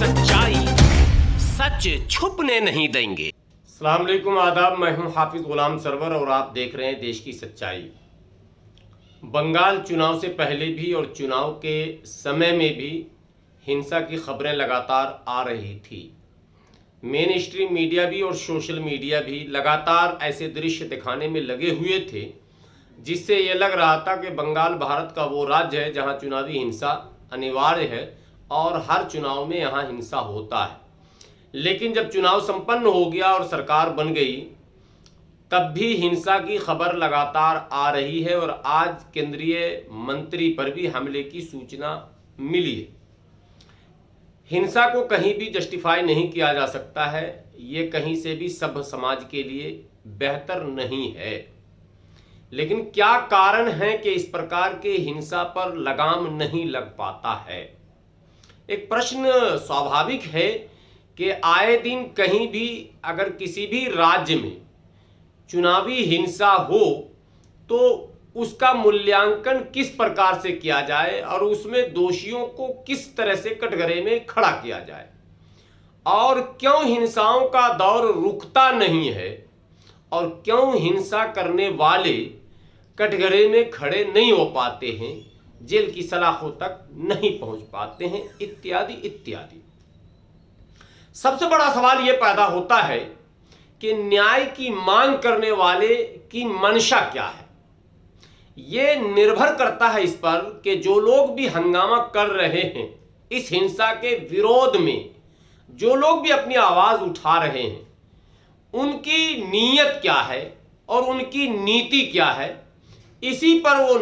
सच्चाई सच छुपने नहीं देंगे। अस्सलाम वालेकुम, आदाब। मैं हूं हाफिज गुलाम सरवर और आप देख रहे हैं देश की सच्चाई। बंगाल चुनाव से पहले भी और चुनाव के समय में भी हिंसा की खबरें लगातार आ रही थी। मेन स्ट्रीम मीडिया भी और सोशल मीडिया भी लगातार ऐसे दृश्य दिखाने में लगे हुए थे जिससे ये लग रहा था कि बंगाल भारत का वो राज्य है जहां चुनावी हिंसा अनिवार्य है और हर चुनाव में यहाँ हिंसा होता है। लेकिन जब चुनाव संपन्न हो गया और सरकार बन गई तब भी हिंसा की खबर लगातार आ रही है और आज केंद्रीय मंत्री पर भी हमले की सूचना मिली है। हिंसा को कहीं भी जस्टिफाई नहीं किया जा सकता है, ये कहीं से भी सभ्य समाज के लिए बेहतर नहीं है। लेकिन क्या कारण है कि इस प्रकार के हिंसा पर लगाम नहीं लग पाता है? एक प्रश्न स्वाभाविक है कि आए दिन कहीं भी अगर किसी भी राज्य में चुनावी हिंसा हो तो उसका मूल्यांकन किस प्रकार से किया जाए और उसमें दोषियों को किस तरह से कटघरे में खड़ा किया जाए, और क्यों हिंसाओं का दौर रुकता नहीं है और क्यों हिंसा करने वाले कटघरे में खड़े नहीं हो पाते हैं, जेल की सलाखों तक नहीं पहुंच पाते हैं, इत्यादि इत्यादि। सबसे बड़ा सवाल यह पैदा होता है कि न्याय की मांग करने वाले की मंशा क्या है। यह निर्भर करता है इस पर कि जो लोग भी हंगामा कर रहे हैं इस हिंसा के विरोध में, जो लोग भी अपनी आवाज उठा रहे हैं, उनकी नीयत क्या है और उनकी नीति क्या है, इसी पर वो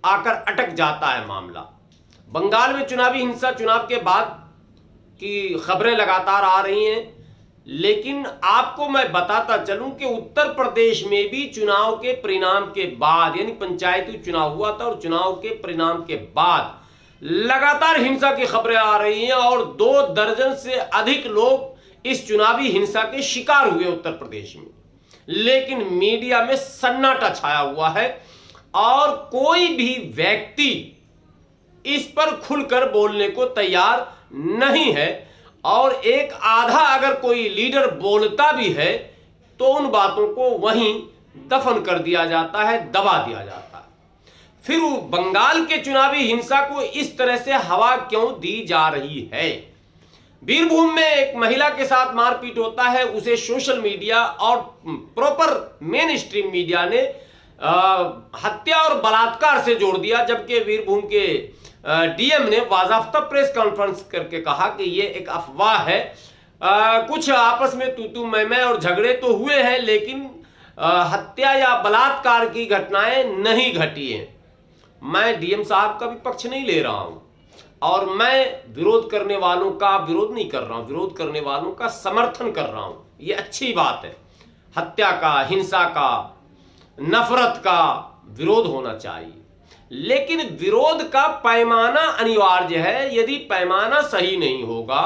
आकर अटक जाता है मामला। बंगाल में चुनावी हिंसा चुनाव के बाद की खबरें लगातार आ रही हैं, लेकिन आपको मैं बताता चलूं कि उत्तर प्रदेश में भी चुनाव के परिणाम के बाद, यानी पंचायती चुनाव हुआ था और चुनाव के परिणाम के बाद लगातार हिंसा की खबरें आ रही हैं और 2 दर्जन से अधिक लोग इस चुनावी हिंसा के शिकार हुए उत्तर प्रदेश में। लेकिन मीडिया में सन्नाटा छाया हुआ है और कोई भी व्यक्ति इस पर खुलकर बोलने को तैयार नहीं है, और एक आधा अगर कोई लीडर बोलता भी है तो उन बातों को वहीं दफन कर दिया जाता है, दबा दिया जाता है। फिर बंगाल के चुनावी हिंसा को इस तरह से हवा क्यों दी जा रही है? बीरभूम में एक महिला के साथ मारपीट होता है, उसे सोशल मीडिया और प्रॉपर मेन स्ट्रीम मीडिया ने हत्या और बलात्कार से जोड़ दिया, जबकि बीरभूम के डीएम ने बाज़ाफ्ता प्रेस कॉन्फ्रेंस करके कहा कि ये एक अफवाह है। कुछ आपस में तू मैं और झगड़े तो हुए हैं, लेकिन हत्या या बलात्कार की घटनाएं नहीं घटी हैं। मैं डीएम साहब का भी पक्ष नहीं ले रहा हूं और मैं विरोध करने वालों का विरोध नहीं कर रहा हूं, विरोध करने वालों का समर्थन कर रहा हूं। ये अच्छी बात है। हत्या का, हिंसा का, नफरत का विरोध होना चाहिए, लेकिन विरोध का पैमाना अनिवार्य है। यदि पैमाना सही नहीं होगा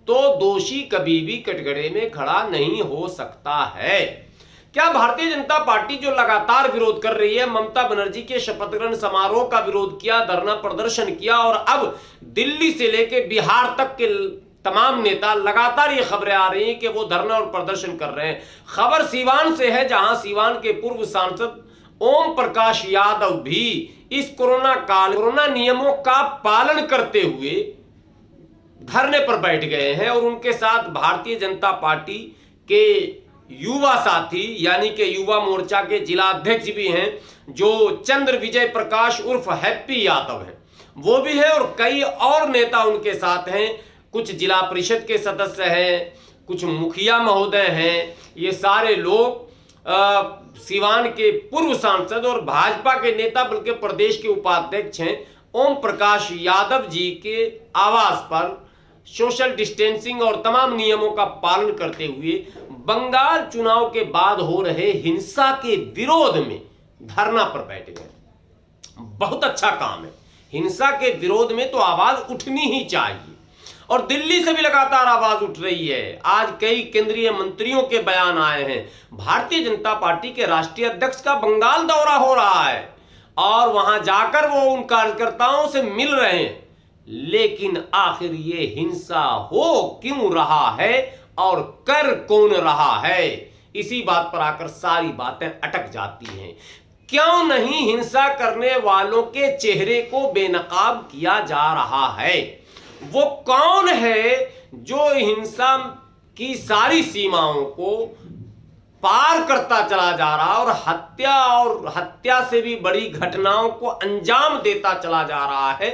तो दोषी कभी भी कटघरे में खड़ा नहीं हो सकता है। क्या भारतीय जनता पार्टी जो लगातार विरोध कर रही है, ममता बनर्जी के शपथ ग्रहण समारोह का विरोध किया, धरना प्रदर्शन किया और अब दिल्ली से लेकर बिहार तक के तमाम नेता, लगातार ये खबरें आ रही हैं कि वो धरना और प्रदर्शन कर रहे हैं। खबर सीवान से है, जहां सीवान के पूर्व सांसद ओम प्रकाश यादव भी इस कोरोना नियमों का पालन करते हुए धरने पर बैठ गए हैं और उनके साथ भारतीय जनता पार्टी के युवा साथी यानी कि युवा मोर्चा के जिला अध्यक्ष भी हैं, जो चंद्र विजय प्रकाश उर्फ हैप्पी यादव हैं, वो भी है और कई और नेता उनके साथ हैं। कुछ जिला परिषद के सदस्य हैं, कुछ मुखिया महोदय हैं। ये सारे लोग सीवान के पूर्व सांसद और भाजपा के नेता बल्कि प्रदेश के उपाध्यक्ष हैं ओम प्रकाश यादव जी के आवास पर सोशल डिस्टेंसिंग और तमाम नियमों का पालन करते हुए बंगाल चुनाव के बाद हो रहे हिंसा के विरोध में धरना पर बैठ गए। बहुत अच्छा काम है। हिंसा के विरोध में तो आवाज उठनी ही चाहिए और दिल्ली से भी लगातार आवाज उठ रही है। आज कई केंद्रीय मंत्रियों के बयान आए हैं। भारतीय जनता पार्टी के राष्ट्रीय अध्यक्ष का बंगाल दौरा हो रहा है और वहां जाकर वो उन कार्यकर्ताओं से मिल रहे हैं, लेकिन आखिर ये हिंसा हो क्यों रहा है और कर कौन रहा है, इसी बात पर आकर सारी बातें अटक जाती हैं। क्यों नहीं हिंसा करने वालों के चेहरे को बेनकाब किया जा रहा है? वो कौन है जो हिंसा की सारी सीमाओं को पार करता चला जा रहा और हत्या से भी बड़ी घटनाओं को अंजाम देता चला जा रहा है,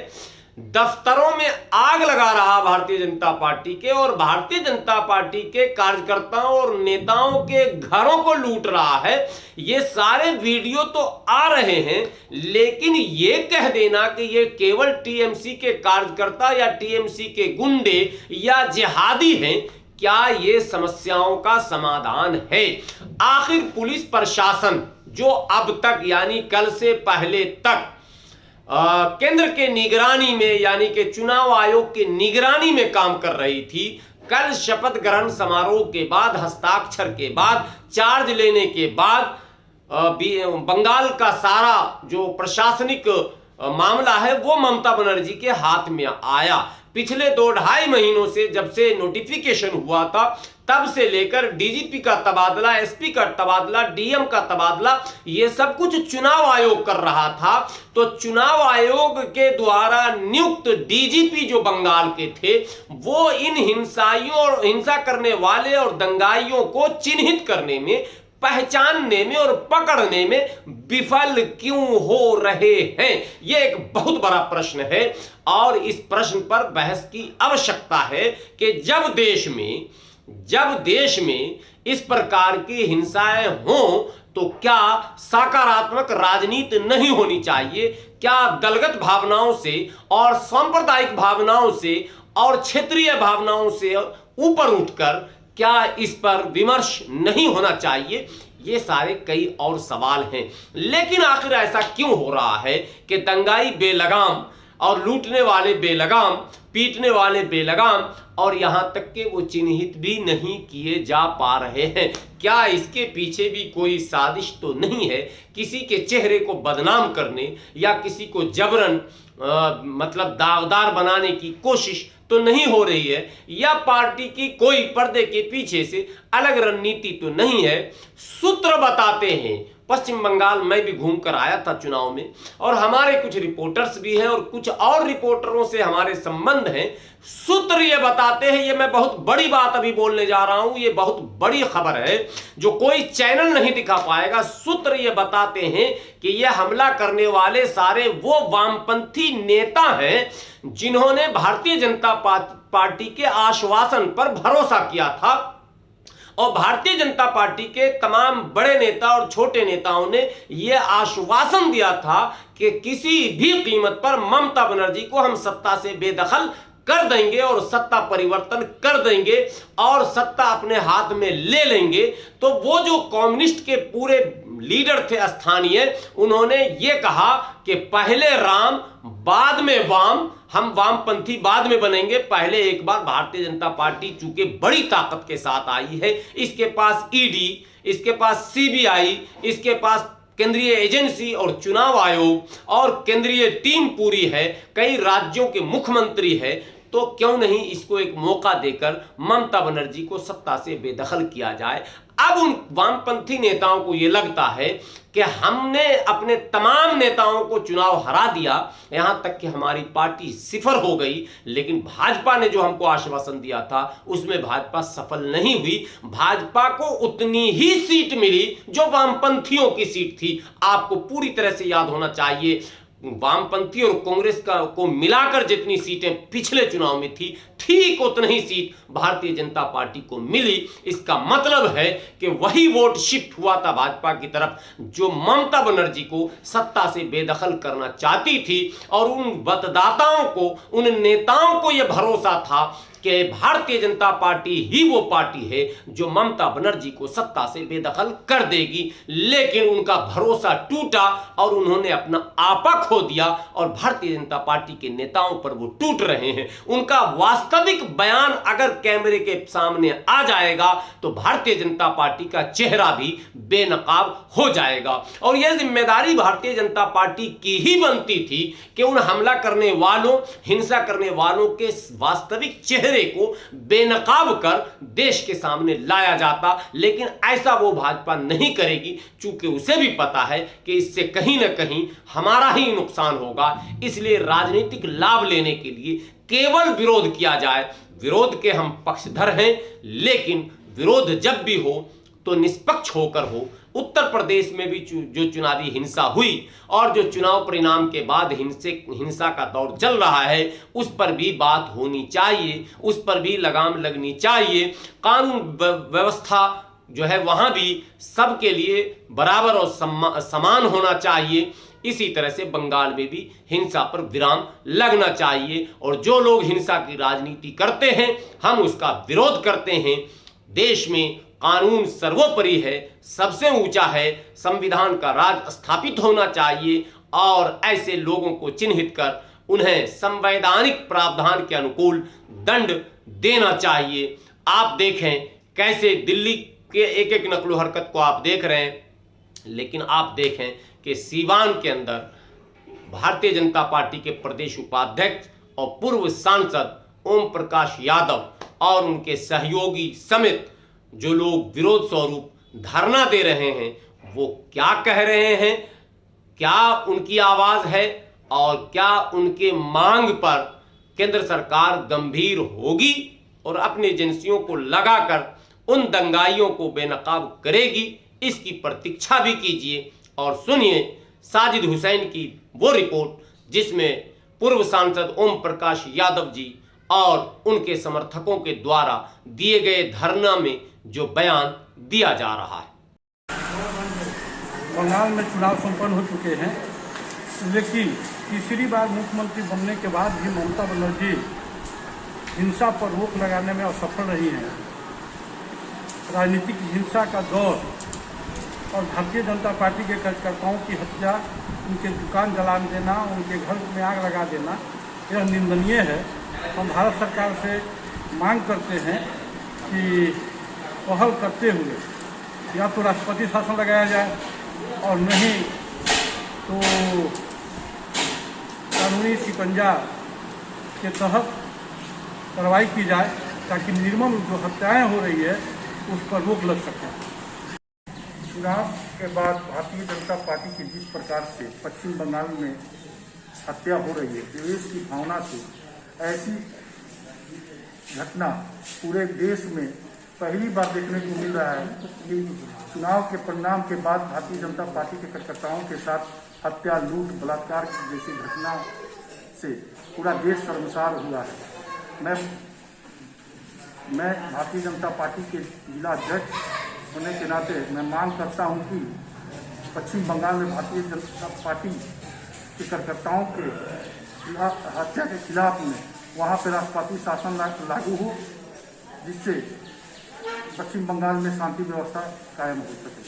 दफ्तरों में आग लगा रहा भारतीय जनता पार्टी के और भारतीय जनता पार्टी के कार्यकर्ताओं और नेताओं के घरों को लूट रहा है। ये सारे वीडियो तो आ रहे हैं, लेकिन ये कह देना कि ये केवल टीएमसी के कार्यकर्ता या टीएमसी के गुंडे या जिहादी हैं, क्या ये समस्याओं का समाधान है? आखिर पुलिस प्रशासन जो अब तक यानी कल से पहले तक केंद्र के निगरानी में यानी कि चुनाव आयोग के निगरानी में काम कर रही थी, कल शपथ ग्रहण समारोह के बाद, हस्ताक्षर के बाद, चार्ज लेने के बाद बंगाल का सारा जो प्रशासनिक मामला है वो ममता बनर्जी के हाथ में आया। पिछले 2-2.5 महीनों से जब से नोटिफिकेशन हुआ था तब से लेकर डीजीपी का तबादला, एसपी का तबादला, डीएम का तबादला, ये सब कुछ चुनाव आयोग कर रहा था। तो चुनाव आयोग के द्वारा नियुक्त डीजीपी जो बंगाल के थे वो इन हिंसाइयों और हिंसा करने वाले और दंगाइयों को चिन्हित करने में, पहचानने में और पकड़ने में विफल क्यों हो रहे हैं? यह एक बहुत बड़ा प्रश्न है और इस प्रश्न पर बहस की आवश्यकता है कि जब देश में इस प्रकार की हिंसाएं हों तो क्या सकारात्मक राजनीति नहीं होनी चाहिए? क्या दलगत भावनाओं से और सांप्रदायिक भावनाओं से और क्षेत्रीय भावनाओं से ऊपर उठकर क्या इस पर विमर्श नहीं होना चाहिए? ये सारे कई और सवाल हैं। लेकिन आखिर ऐसा क्यों हो रहा है कि दंगाई बेलगाम और लूटने वाले बेलगाम, पीटने वाले बेलगाम और यहां तक कि वो चिन्हित भी नहीं किए जा पा रहे हैं? क्या इसके पीछे भी कोई साजिश तो नहीं है? किसी के चेहरे को बदनाम करने या किसी को जबरन मतलब दागदार बनाने की कोशिश तो नहीं हो रही है? या पार्टी की कोई पर्दे के पीछे से अलग रणनीति तो नहीं है? सूत्र बताते हैं। पश्चिम बंगाल में भी घूमकर आया था चुनाव में और हमारे कुछ रिपोर्टर्स भी हैं और कुछ और रिपोर्टरों से हमारे संबंध हैं। सूत्र ये बताते हैं, ये मैं बहुत बड़ी बात अभी बोलने जा रहा हूं, ये बहुत बड़ी खबर है जो कोई चैनल नहीं दिखा पाएगा। सूत्र ये बताते हैं कि ये हमला करने वाले सारे वो वामपंथी नेता हैं जिन्होंने भारतीय जनता पार्टी के आश्वासन पर भरोसा किया था और भारतीय जनता पार्टी के तमाम बड़े नेता और छोटे नेताओं ने यह आश्वासन दिया था कि किसी भी कीमत पर ममता बनर्जी को हम सत्ता से बेदखल कर देंगे और सत्ता परिवर्तन कर देंगे और सत्ता अपने हाथ में ले लेंगे। तो वो जो कम्युनिस्ट के पूरे लीडर थे स्थानीय, उन्होंने ये कहा कि पहले राम बाद में वाम, हम वामपंथी बाद में बनेंगे, पहले एक बार भारतीय जनता पार्टी चूंकि बड़ी ताकत के साथ आई है, इसके पास ईडी, इसके पास सीबीआई, इसके पास केंद्रीय एजेंसी और चुनाव आयोग और केंद्रीय टीम पूरी है, कई राज्यों के मुख्यमंत्री है, तो क्यों नहीं इसको एक मौका देकर ममता बनर्जी को सत्ता से बेदखल किया जाए। अब उन वामपंथी नेताओं को यह लगता है कि हमने अपने तमाम नेताओं को चुनाव हरा दिया, यहां तक कि हमारी पार्टी सिफर हो गई, लेकिन भाजपा ने जो हमको आश्वासन दिया था उसमें भाजपा सफल नहीं हुई। भाजपा को उतनी ही सीट मिली जो वामपंथियों की सीट थी। आपको पूरी तरह से याद होना चाहिए, वामपंथी और कांग्रेस को मिलाकर जितनी सीटें पिछले चुनाव में थी, ठीक उतनी ही सीट भारतीय जनता पार्टी को मिली। इसका मतलब है कि वही वोट शिफ्ट हुआ था भाजपा की तरफ जो ममता बनर्जी को सत्ता से बेदखल करना चाहती थी और उन मतदाताओं को, उन नेताओं को यह भरोसा था कि भारतीय जनता पार्टी ही वो पार्टी है जो ममता बनर्जी को सत्ता से बेदखल कर देगी, लेकिन उनका भरोसा टूटा और उन्होंने अपना आपा खो दिया और भारतीय जनता पार्टी के नेताओं पर वो टूट रहे हैं। उनका वास्तविक बयान अगर कैमरे के सामने आ जाएगा तो भारतीय जनता पार्टी का चेहरा भी बेनकाब हो जाएगा। और यह जिम्मेदारी भारतीय जनता पार्टी की ही बनती थी कि उन हमला करने वालों, हिंसा करने वालों के वास्तविक चेहरे को बेनकाब कर देश के सामने लाया जाता, लेकिन ऐसा वो भाजपा नहीं करेगी, क्योंकि उसे भी पता है कि इससे कहीं ना कहीं हमारा ही नुकसान होगा। इसलिए राजनीतिक लाभ लेने के लिए केवल विरोध किया जाए। विरोध के हम पक्षधर हैं, लेकिन विरोध जब भी हो तो निष्पक्ष होकर हो। उत्तर प्रदेश में भी जो चुनावी हिंसा हुई और जो चुनाव परिणाम के बाद हिंसा का दौर चल रहा है, उस पर भी बात होनी चाहिए, उस पर भी लगाम लगनी चाहिए। कानून व्यवस्था जो है वहां भी सबके लिए बराबर और समान होना चाहिए। इसी तरह से बंगाल में भी हिंसा पर विराम लगना चाहिए और जो लोग हिंसा की राजनीति करते हैं हम उसका विरोध करते हैं। देश में कानून सर्वोपरि है, सबसे ऊंचा है, संविधान का राज स्थापित होना चाहिए और ऐसे लोगों को चिन्हित कर उन्हें संवैधानिक प्रावधान के अनुकूल दंड देना चाहिए। आप देखें कैसे दिल्ली के एक एक नकलो हरकत को आप देख रहे हैं, लेकिन आप देखें कि सीवान के अंदर भारतीय जनता पार्टी के प्रदेश उपाध्यक्ष और पूर्व सांसद ओम प्रकाश यादव और उनके सहयोगी समेत जो लोग विरोध स्वरूप धरना दे रहे हैं, वो क्या कह रहे हैं, क्या उनकी आवाज है और क्या उनके मांग पर केंद्र सरकार गंभीर होगी और अपनी एजेंसियों को लगाकर उन दंगाइयों को बेनकाब करेगी, इसकी प्रतीक्षा भी कीजिए। और सुनिए साजिद हुसैन की वो रिपोर्ट जिसमें पूर्व सांसद ओम प्रकाश यादव जी और उनके समर्थकों के द्वारा दिए गए धरना में जो बयान दिया जा रहा है। बंगाल में चुनाव संपन्न हो चुके हैं, लेकिन तीसरी बार मुख्यमंत्री बनने के बाद भी ममता बनर्जी हिंसा पर रोक लगाने में असफल रही हैं। राजनीतिक हिंसा का दौर और भारतीय जनता पार्टी के कार्यकर्ताओं की हत्या, उनके दुकान जलाने देना, उनके घर में आग लगा देना, यह निंदनीय है। हम भारत सरकार से मांग करते हैं कि पहल करते हुए या तो राष्ट्रपति शासन लगाया जाए और नहीं तो कानूनी शिकंजा के तहत कार्रवाई की जाए, ताकि निर्मम जो हत्याएं हो रही है उस पर रोक लग सके। चुनाव के बाद भारतीय जनता पार्टी की जिस प्रकार से पश्चिम बंगाल में हत्या हो रही है, देश की भावना से ऐसी घटना पूरे देश में पहली बार देखने को मिल रहा है कि चुनाव के परिणाम के बाद भारतीय जनता पार्टी के कार्यकर्ताओं के साथ हत्या, लूट, बलात्कार जैसी घटना से पूरा देश शर्मसार हुआ है। मैं भारतीय जनता पार्टी के जिला अध्यक्ष होने के नाते मैं मांग करता हूं कि पश्चिम बंगाल में भारतीय जनता पार्टी के कार्यकर्ताओं के हत्या के खिलाफ में वहां पर राष्ट्रपति शासन लागू हो, जिससे पश्चिम बंगाल में शांति व्यवस्था कायम हो सके।